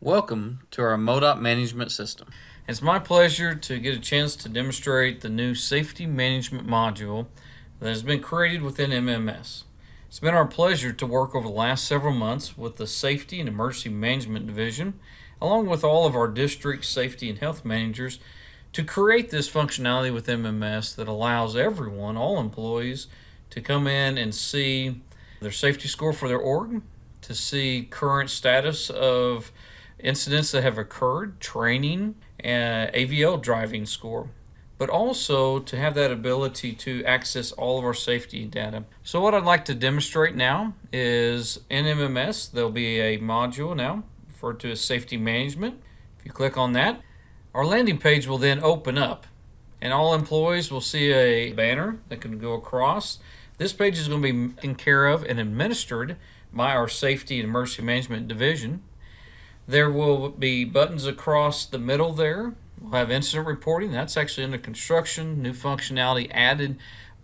Welcome to our MoDOT management system. It's my pleasure to get a chance to demonstrate the new safety management module that has been created within MMS. It's been our pleasure to work over the last several months with the Safety and Emergency Management Division, along with all of our district safety and health managers, to create this functionality with MMS that allows everyone, all employees, to come in and see their safety score for their org, to see current status of incidents that have occurred, training, and AVL driving score, but also to have that ability to access all of our safety data. So what I'd like to demonstrate now is in MMS, there'll be a module now referred to as safety management. If you click on that, our landing page will then open up and all employees will see a banner that can go across. This page is going to be taken care of and administered by our Safety and Emergency Management Division. There will be buttons across the middle there. We'll have incident reporting. That's actually under construction. New functionality added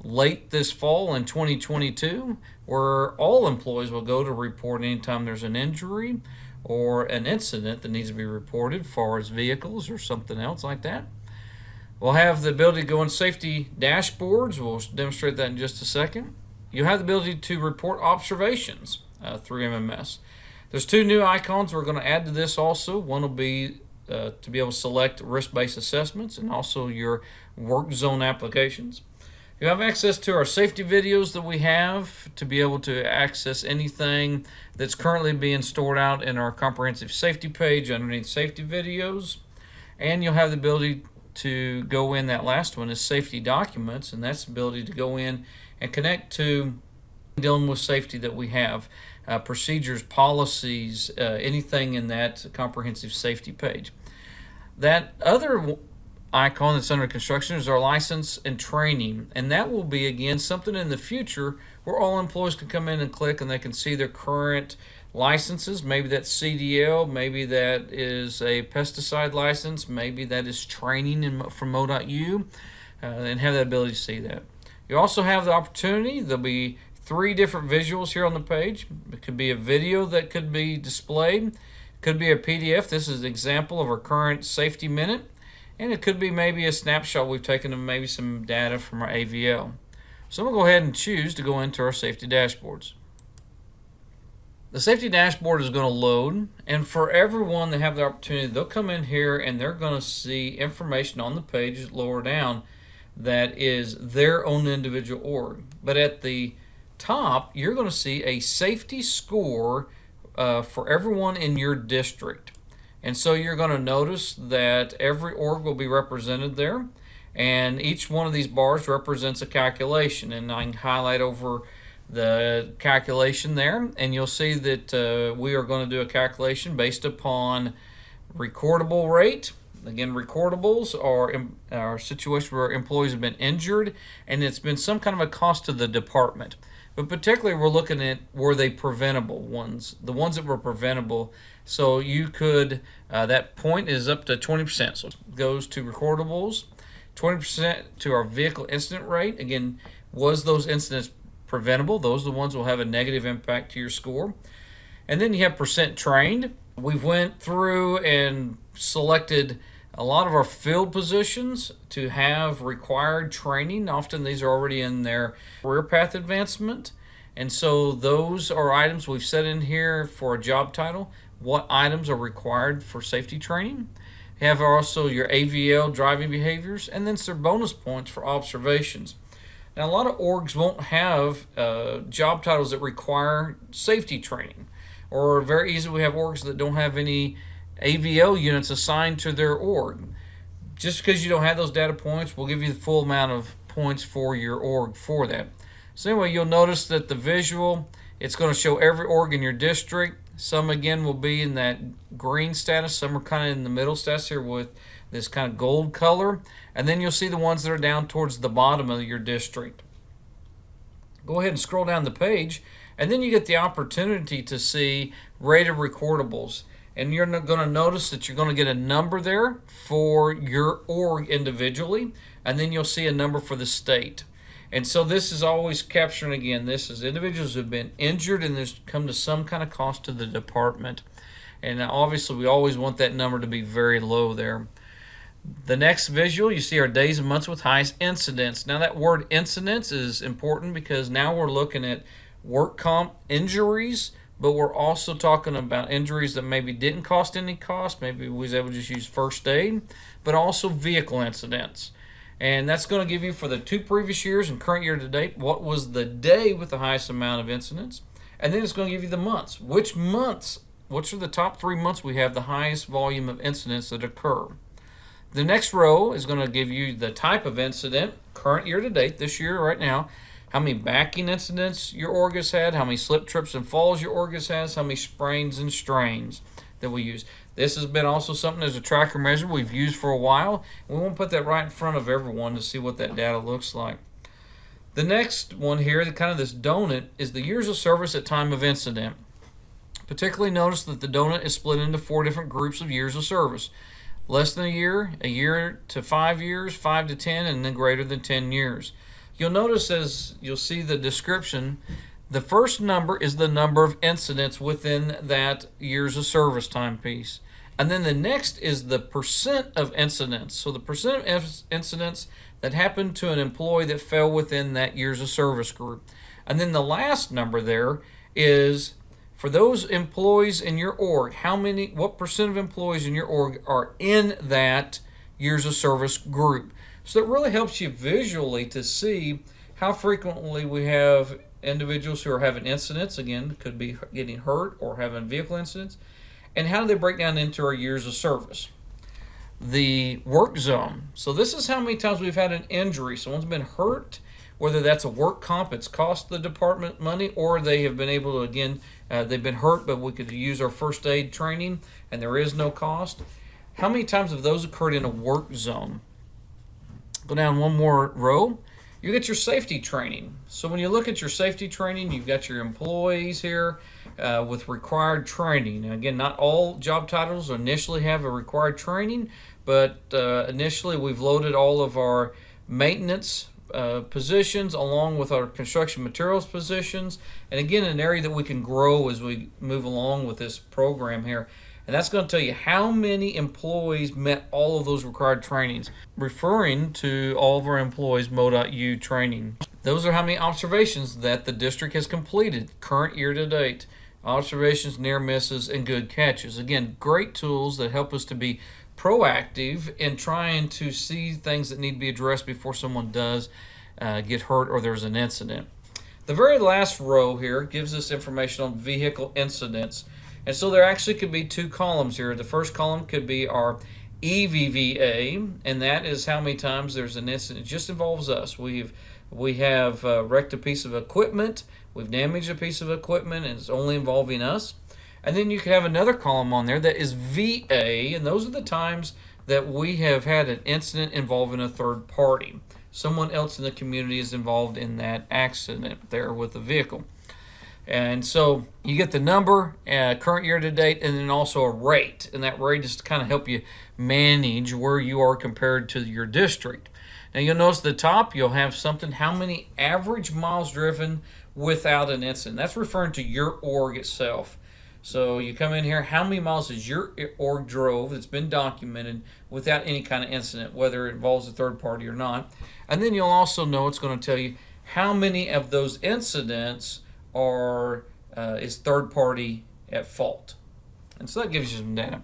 late this fall in 2022, where all employees will go to report anytime there's an injury or an incident that needs to be reported as far as vehicles or something else like that. We'll have the ability to go in safety dashboards. We'll demonstrate that in just a second. You'll have the ability to report observations through MMS. There's two new icons we're going to add to this also. One will be to be able to select risk-based assessments and also your work zone applications. You have access to our safety videos that we have to be able to access anything that's currently being stored out in our comprehensive safety page underneath safety videos. And you'll have the ability to go in, that last one is safety documents, and that's the ability to go in and connect to dealing with safety that we have. Procedures, policies, anything in that comprehensive safety page. That other icon that's under construction is our license and training, and that will be again something in the future where all employees can come in and click and they can see their current licenses. Maybe that's CDL, maybe that is a pesticide license, maybe that is training from MoDOT-U, and have the ability to see that. You also have the opportunity, there'll be 3 different visuals here on the page. It could be a video that could be displayed. It could be a PDF. This is an example of our current safety minute. And it could be maybe a snapshot we've taken of maybe some data from our AVL. So I'm going to go ahead and choose to go into our safety dashboards. The safety dashboard is going to load. And for everyone that have the opportunity, they'll come in here and they're going to see information on the page lower down that is their own individual org. But at the top, you're going to see a safety score for everyone in your district. And so you're going to notice that every org will be represented there, and each one of these bars represents a calculation. And I can highlight over the calculation there, and you'll see that we are going to do a calculation based upon recordable rate. Again, recordables are situations where employees have been injured and it's been some kind of a cost to the department. But particularly we're looking at were they preventable ones, the ones that were preventable. So you could, that point is up to 20%. So it goes to recordables, 20% to our vehicle incident rate. Again, was those incidents preventable? Those are the ones that will have a negative impact to your score. And then you have percent trained. We've went through and selected a lot of our field positions to have required training. Often these are already in their career path advancement. And so those are items we've set in here for a job title. What items are required for safety training? You have also your AVL driving behaviors, and then some bonus points for observations. Now, a lot of orgs won't have job titles that require safety training. Or very easily we have orgs that don't have any AVL units assigned to their org. Just because you don't have those data points, we'll give you the full amount of points for your org for that. So anyway, you'll notice that the visual, it's going to show every org in your district. Some again will be in that green status. Some are kind of in the middle status here with this kind of gold color. And then you'll see the ones that are down towards the bottom of your district. Go ahead and scroll down the page, and then you get the opportunity to see rated recordables. And you're going to notice that you're going to get a number there for your org individually, and then you'll see a number for the state. And so this is always capturing, again, this is individuals who have been injured and there's come to some kind of cost to the department. And obviously we always want that number to be very low there. The next visual, you see our days and months with highest incidents. Now that word incidents is important because now we're looking at work comp injuries, but we're also talking about injuries that maybe didn't cost any cost. Maybe we was able to just use first aid, but also vehicle incidents. And that's going to give you for the 2 previous years and current year to date, what was the day with the highest amount of incidents. And then it's going to give you the months. Which are the top 3 months we have the highest volume of incidents that occur. The next row is going to give you the type of incident, current year to date, this year right now, how many backing incidents your org has had, how many slip, trips, and falls your org has, how many sprains and strains that we use. This has been also something as a tracker measure we've used for a while. We want to put that right in front of everyone to see what that data looks like. The next one here, kind of this donut, is the years of service at time of incident. Particularly notice that the donut is split into 4 different groups of years of service. Less than a year to 5 years, 5 to 10, and then greater than 10 years. You'll notice as you'll see the description, the first number is the number of incidents within that years of service time piece. And then the next is the percent of incidents. So the percent of incidents that happened to an employee that fell within that years of service group. And then the last number there is for those employees in your org, what percent of employees in your org are in that years of service group. So it really helps you visually to see how frequently we have individuals who are having incidents, again, could be getting hurt or having vehicle incidents, and how do they break down into our years of service. The work zone. So this is how many times we've had an injury. Someone's been hurt, whether that's a work comp, it's cost the department money, or they have been able to, again, they've been hurt, but we could use our first aid training, and there is no cost. How many times have those occurred in a work zone? Go down one more row. You get your safety training. So when you look at your safety training, you've got your employees here with required training. Now, again, not all job titles initially have a required training, but initially we've loaded all of our maintenance positions along with our construction materials positions. And again, an area that we can grow as we move along with this program here. And that's going to tell you how many employees met all of those required trainings, referring to all of our employees' MoDOT-U training. Those are how many observations that the district has completed current year to date. Observations, near misses, and good catches. Again, great tools that help us to be proactive in trying to see things that need to be addressed before someone does get hurt or there's an incident. The very last row here gives us information on vehicle incidents. And so there actually could be 2 columns here. The first column could be our EVVA, and that is how many times there's an incident. It just involves us. We have wrecked a piece of equipment, we've damaged a piece of equipment, and it's only involving us. And then you could have another column on there that is VA, and those are the times that we have had an incident involving a third party. Someone else in the community is involved in that accident there with the vehicle. And so you get the number, current year to date, and then also a rate. And that rate is to kind of help you manage where you are compared to your district. Now you'll notice at the top you'll have something, how many average miles driven without an incident. That's referring to your org itself. So you come in here, how many miles has your org drove that's been documented without any kind of incident, whether it involves a third party or not. And then you'll also know it's going to tell you how many of those incidents is third party at fault. And so that gives you some data.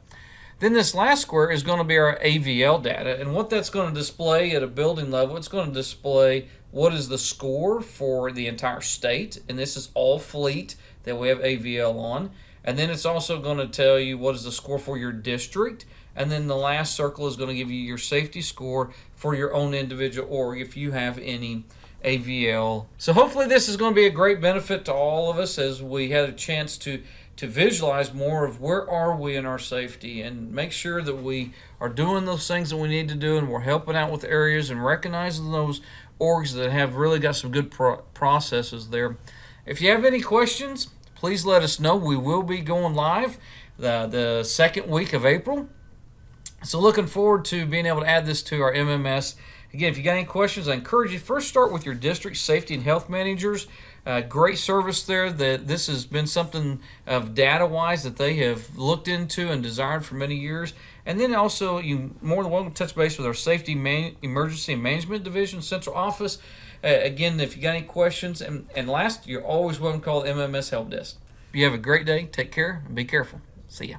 Then this last square is going to be our AVL data, and what that's going to display at a building level, it's going to display what is the score for the entire state, and this is all fleet that we have AVL on. And then it's also going to tell you what is the score for your district, and then the last circle is going to give you your safety score for your own individual org if you have any AVL. So hopefully this is going to be a great benefit to all of us as we had a chance to visualize more of where are we in our safety and make sure that we are doing those things that we need to do, and we're helping out with areas and recognizing those orgs that have really got some good processes there. If you have any questions, please let us know. We will be going live the second week of April. So looking forward to being able to add this to our MMS. Again, if you got any questions, I encourage you first start with your district safety and health managers. Great service there. That this has been something of data-wise that they have looked into and desired for many years. And then also, you more than welcome to touch base with our Safety Emergency and Management Division Central Office. Again, if you got any questions, and last, you're always welcome to call the MMS Help Desk. You have a great day. Take care and be careful. See ya.